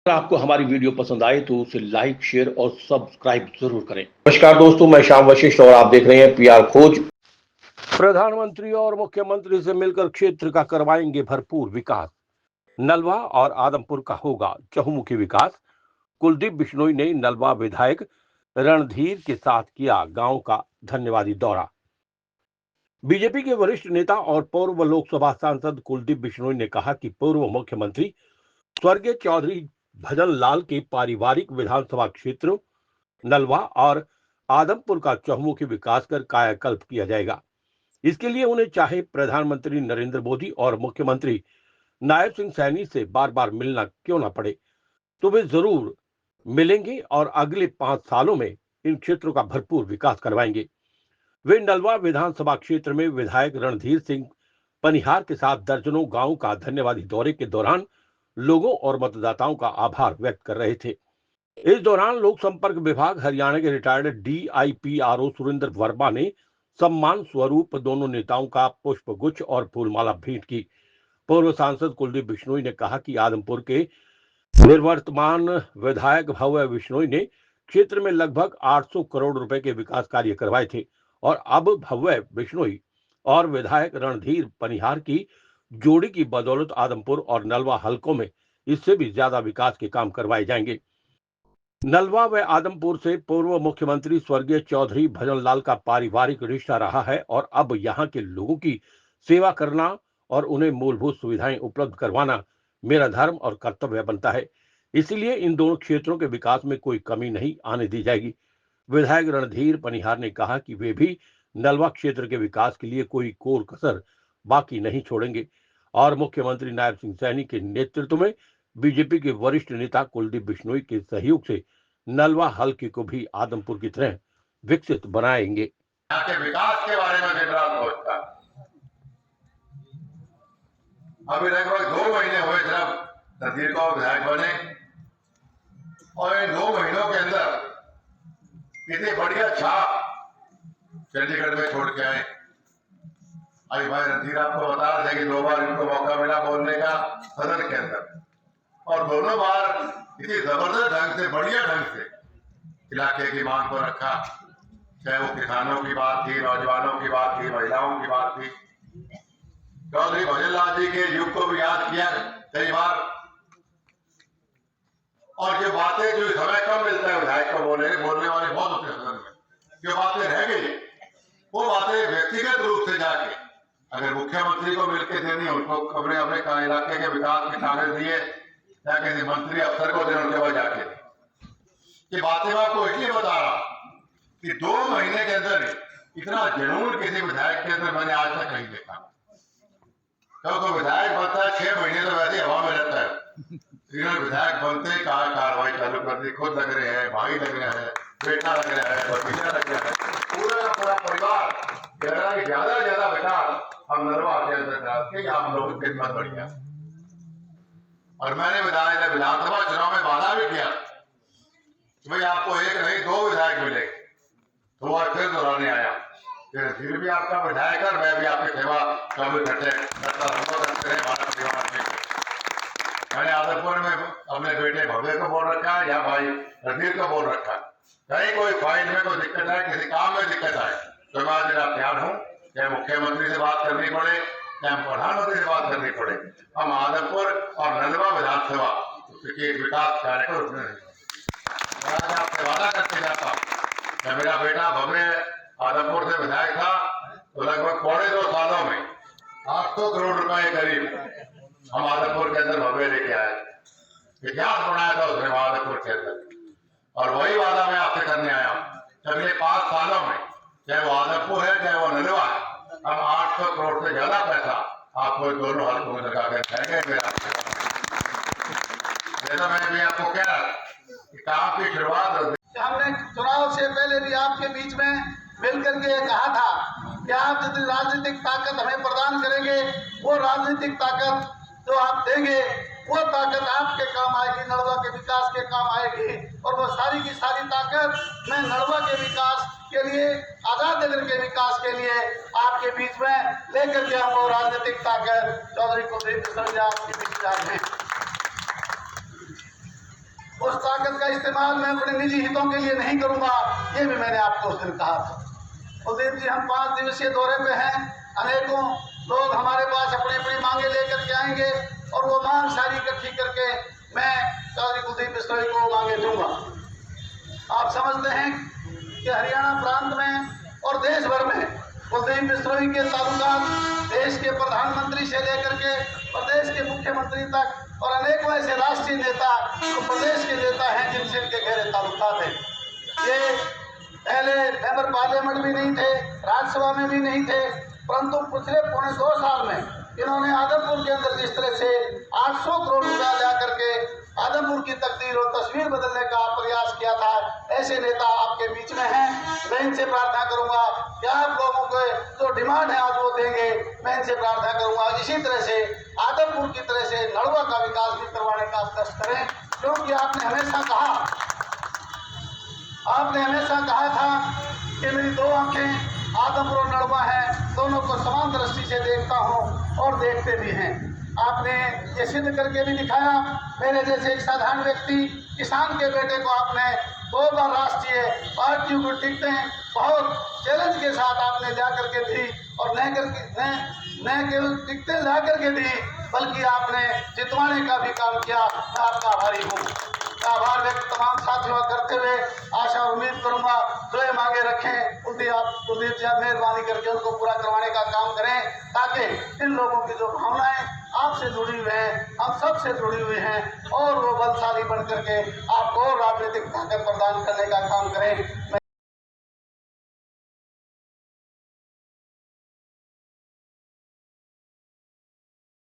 अगर आपको हमारी वीडियो पसंद आए तो उसे लाइक, शेयर और सब्सक्राइब जरूर करें। नमस्कार दोस्तों, मैं श्याम वशिष्ठ और आप देख रहे हैं पीआर खोज। प्रधानमंत्री और मुख्यमंत्री से मिलकर क्षेत्र का करवाएंगे भरपूर विकास। नलवा और आदमपुर का होगा चहुमुखी विकास। कुलदीप बिश्नोई ने नलवा विधायक रणधीर के साथ किया गांव का धन्यवादी दौरा। बीजेपी के वरिष्ठ नेता और पूर्व लोकसभा सांसद कुलदीप बिश्नोई ने कहा कि पूर्व मुख्यमंत्री स्वर्गीय चौधरी भजन लाल के पारिवारिक विधानसभा क्षेत्रों नलवा और आदमपुर का चहुमुखी विकास कर कायाकल्प किया जाएगा। इसके लिए उन्हें चाहे प्रधानमंत्री नरेंद्र मोदी और मुख्यमंत्री नायब सिंह सैनी से बार बार मिलना क्यों ना पड़े, तो वे जरूर मिलेंगे और अगले 5 सालों में इन क्षेत्रों का भरपूर विकास करवाएंगे। वे नलवा विधानसभा क्षेत्र में विधायक रणधीर सिंह पनिहार के साथ दर्जनों गांव का धन्यवादी दौरे के दौरान लोगों और मतदाताओं का आभार व्यक्त कर रहे थे। इस दौरान लोक संपर्क विभाग हरियाणा के रिटायर्ड DIPRO सुरेंद्र वर्मा ने सम्मान स्वरूप दोनों नेताओं का पुष्प गुच्छ और फूलमाला भेंट की। पूर्व सांसद कुलदीप बिश्नोई ने कहा कि आदमपुर के निवर्तमान विधायक भव्य बिश्नोई ने क्षेत्र में लगभग 800 करोड़ रुपए के विकास कार्य करवाए थे और अब भव्य बिश्नोई और विधायक रणधीर पनिहार की जोड़ी की बदौलत आदमपुर और नलवा हलकों में इससे भी ज्यादा विकास के काम करवाए जाएंगे। नलवा व आदमपुर से पूर्व मुख्यमंत्री स्वर्गीय चौधरी भजन लाल का पारिवारिक रिश्ता रहा है और अब यहाँ के लोगों की सेवा करना और उन्हें मूलभूत सुविधाएं उपलब्ध करवाना मेरा धर्म और कर्तव्य बनता है। इसलिए इन दोनों क्षेत्रों के विकास में कोई कमी नहीं आने दी जाएगी। विधायक रणधीर पनिहार ने कहा कि वे भी नलवा क्षेत्र के विकास के लिए कोई कोर कसर बाकी नहीं छोड़ेंगे और मुख्यमंत्री नायब सिंह सैनी के नेतृत्व में बीजेपी के वरिष्ठ नेता कुलदीप बिश्नोई के सहयोग से नलवा हल्के को भी आदमपुर की तरह विकसित बनाएंगे। यहाँ के विकास के बारे में दिन रात सोचता। अभी लगभग 2 महीने हुए जब रणधीर को विधायक बने और इन 2 महीनों के अंदर इतनी बढ़िया छाप चंडीगढ़ में छोड़ के आए। अभी भाई रणधीर आपको बता रहे थे कि 2 बार इनको मौका मिला बोलने का सदन के अंदर और दोनों बार इतनी जबरदस्त ढंग से बढ़िया ढंग से इलाके की मांग को रखा, चाहे वो किसानों की बात थी, नौजवानों की बात थी, महिलाओं की बात थी। चौधरी भजन लाल जी के युग को भी याद किया कई बार और जो बातें जो समय कम मिलता है विधायक को बोलने वाले बहुत होते हैं, जो बातें रह गई वो बातें व्यक्तिगत रूप से जाके अगर मुख्यमंत्री को मिलकर देनी उनको अपने अपने इलाके के विकास के कागज दिए या किसी मंत्री अफसर को देने उनके बाद जाके ये बातें मैं आपको इसलिए बता रहा कि 2 महीने के अंदर इतना जुनून किसी विधायक के अंदर मैंने आज तक नहीं देखा। क्योंकि विधायक बनता है 6 महीने तो वैसे हवा में रहता है। इन्होंने विधायक बनते कार्रवाई चालू कर दी, खुद लग रहे हैं, भाई लग रहे हैं, बेटा लग रहा है, भतीजा लग रहा है, पूरा का पूरा परिवार ज्यादा ज्यादा विकास हम नलवा के अंदर डालते हैं। आप लोगों की खिदमत बढ़िया और मैंने विधानसभा चुनाव में वादा भी किया कि भाई आपको 1 नहीं 2 विधायक मिले। 2 बार फिर दोहराने आया, फिर भी आपका विधायक और मैं भी आपकी सेवा कभी करते रहे हमारा परिवार में। मैंने आदमपुर में अपने बेटे भव्य को बोल रखा है या भाई रणधीर को बोल रखा है, कहीं कोई फाइल में कोई दिक्कत आए, किसी काम में दिक्कत आए तो मैं आज तैयार हूँ, चाहे मुख्यमंत्री से बात करनी पड़े चाहे प्रधानमंत्री से बात करनी पड़े, हम आदमपुर और नलवा विधानसभा के विकास कार्य को रुकने नहीं। आज आपसे वादा करते जाता हूँ, मेरा बेटा भव्य आदमपुर से विधायक था तो लगभग 2.25 सालों में 800 करोड़ रुपए करीब हम आदमपुर के अंदर भव्य लेके आए, इतिहास बनाया था उसने आदमपुर के अंदर और वही वादा मैं आपसे करने आया हूँ। अगले 5 सालों में चाहे वो आदमपुर है चाहे वो नलवा है, हम 800 करोड़ से ज्यादा पैसा आपको दोनों हल्कों में लगा कर देंगे। मेरा मैं भी आपको कह रहा कि काम की शुरुआत हमने चुनाव से पहले भी आपके बीच में मिलकर के कहा था कि आप जितनी राजनीतिक ताकत हमें प्रदान करेंगे वो राजनीतिक ताकत जो आप देंगे वो ताकत आपके काम आएगी, नलवा के विकास के काम आएगी और वो सारी की सारी ताकत मैं नलवा के विकास के लिए, आजाद नगर के विकास के लिए आपके बीच में लेकर के हम वो राजनीतिक ताकत चौधरी कुलदीप बिश्नोई आपके बीच में उस ताकत का इस्तेमाल मैं अपने निजी हितों के लिए नहीं करूंगा, ये भी मैंने आपको उस दिन कहा था। कुलदीप जी, हम 5 दिवसीय दौरे पे हैं। अनेकों लोग हमारे पास अपनी अपनी मांगे लेकर के आएंगे और वो मांग सारी इकट्ठी करके मैं चौधरी कुलदीप बिश्नोई को मांगे दूंगा। आप समझते हैं कि हरियाणा प्रांत में और देश भर में कुलदीप बिश्नोई के ताल्लुकात देश के प्रधानमंत्री से लेकर के प्रदेश के मुख्यमंत्री तक और अनेकों ऐसे राष्ट्रीय नेता जो प्रदेश के नेता हैं जिनसे इनके गहरे ताल्लुकात हैं। ये पहले मेंबर पार्लियामेंट भी नहीं थे, राज्यसभा में भी नहीं थे, परंतु पिछले 2.25 साल में इन्होंने आदमपुर के अंदर जिस तरह से 800 करोड़ रुपया ला करके आदमपुर की तकदीर और तस्वीर बदलने का प्रयास किया था, ऐसे नेता आपके बीच में हैं। मैं इनसे प्रार्थना करूंगा कि आप लोगों को जो डिमांड है आज वो देंगे। मैं इनसे प्रार्थना करूंगा इसी तरह से आदमपुर की तरह से नड़वा का विकास भी करवाने का कष्ट करें, क्योंकि आपने हमेशा कहा था कि मेरी 2 आंखें आदमपुर और नड़वा है, दोनों को समान दृष्टि से देखता हूँ और देखते भी हैं। आपने ये सिद्ध करके भी दिखाया। मेरे जैसे एक साधारण व्यक्ति किसान के बेटे को आपने 2 बार राष्ट्रीय पार्टियों को टिकटें बहुत चैलेंज के साथ आपने जा करके दी और न केवल टिकटें ला करके दी बल्कि आपने जितवाने का भी काम किया। मैं आपका आभारी हूँ। आभार व्यक्त तमाम साथियों करते हुए आशा और उम्मीद करूंगा जो ये मांगे रखें कुलदीप जी मेहरबानी करके उनको पूरा करवाने का काम करें, ताकि इन लोगों की जो भावनाएं आपसे जुड़ी हुई हैं, हम सब से जुड़ी हुई हैं और वो बलशाली बन करके आपको राजनीतिक ताकत प्रदान करने का काम करें।